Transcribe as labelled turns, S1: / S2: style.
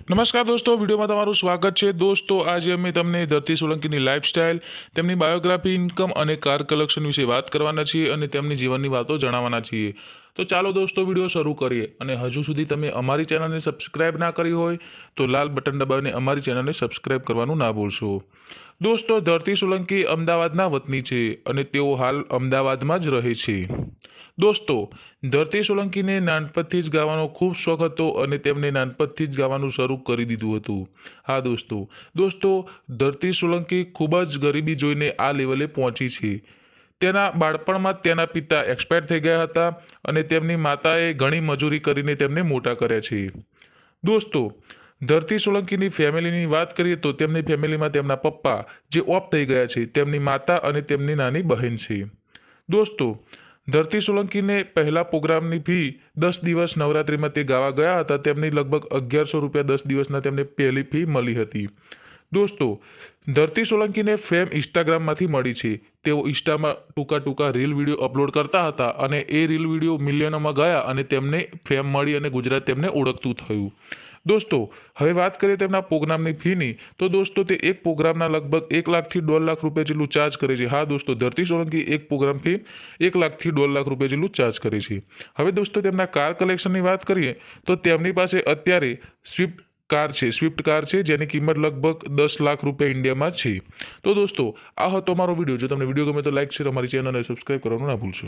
S1: નમસ્કાર દોસ્તો, વિડીયોમાં તમારું સ્વાગત છે. દોસ્તો, આજે અમે તમને ધરતી સોલંકીની લાઈફસ્ટાઈલ, તેમની બાયોગ્રાફી, ઇન્કમ અને કાર કલેક્શન વિશે વાત કરવાના છીએ અને તેમની જીવનની વાતો જણાવવાના છીએ. તો ચાલો દોસ્તો, વિડીયો શરૂ કરીએ. અને હજુ સુધી તમે અમારી ચેનલને સબસ્ક્રાઇબ ના કરી હોય તો લાલ બટન દબાવીને અમારી ચેનલને સબસ્ક્રાઇબ કરવાનું ના ભૂલશો. દોસ્તો, ધરતી સોલંકી અમદાવાદના વતની છે અને તેઓ હાલ અમદાવાદમાં જ રહે છે. દોસ્તો, ધરતી સોલંકીને નાનપણથી જ ગાવાનો ખૂબ શોખ હતો અને તેમને નાનપણથી જ ગાવાનું શરૂ કરી દીધું હતું. હા દોસ્તો, ધરતી સોલંકી ખૂબ જ ગરીબી જોઈને આ લેવલે પહોંચી છે. તેના બાળપણમાં તેના પિતા એક્સપાયર થઈ ગયા હતા અને તેમની માતાએ ઘણી મજૂરી કરીને તેમને મોટા કર્યા છે. દોસ્તો, ધરતી સોલંકીની ફેમિલીની વાત કરીએ તો તેમની ફેમિલીમાં તેમના પપ્પા જે ઓફ થઈ ગયા છે, તેમની માતા અને તેમની નાની બહેન છે. દોસ્તો, ધરતી સોલંકીને પહેલા પ્રોગ્રામની ફી 10 દિવસ નવરાત્રિમાં તે ગાવા ગયા હતા, તેમની લગભગ 1100 રૂપિયા 10 દિવસના તેમને પહેલી ફી મળી હતી. દોસ્તો, ધરતી સોલંકીને ફેમ ઇન્સ્ટાગ્રામમાંથી મળી છે. તેઓ ઇન્સ્ટામાં ટૂંકા રીલ વિડીયો અપલોડ કરતા હતા અને એ રીલ વિડીયો મિલિયનોમાં ગયા અને તેમને ફેમ મળી અને ગુજરાત તેમને ઓળખતું થયું. દોસ્તો, હવે વાત કરીએ તેમના પ્રોગ્રામની ફીની, તો દોસ્તો તે એક પ્રોગ્રામના લગભગ 1 લાખથી 1.5 લાખ રૂપિયા જેટલું ચાર્જ કરે છે. હા દોસ્તો, ધરતી સોલંકી એક પ્રોગ્રામ ફી 1 લાખથી 1.5 લાખ રૂપિયા જેટલું ચાર્જ કરે છે. હવે દોસ્તો, તેમના કાર કલેક્શનની વાત કરીએ તો તેમની પાસે અત્યારે સ્વિફ્ટ કાર છે જેની કિંમત લગભગ 10 લાખ રૂપિયા ઇન્ડિયામાં છે. તો દોસ્તો, આ હતો અમારો વિડીયો. જો તમને વિડીયો ગમે તો લાઈક, શેર, અમારી ચેનલને સબસ્ક્રાઈબ કરવાનું ના ભૂલશો.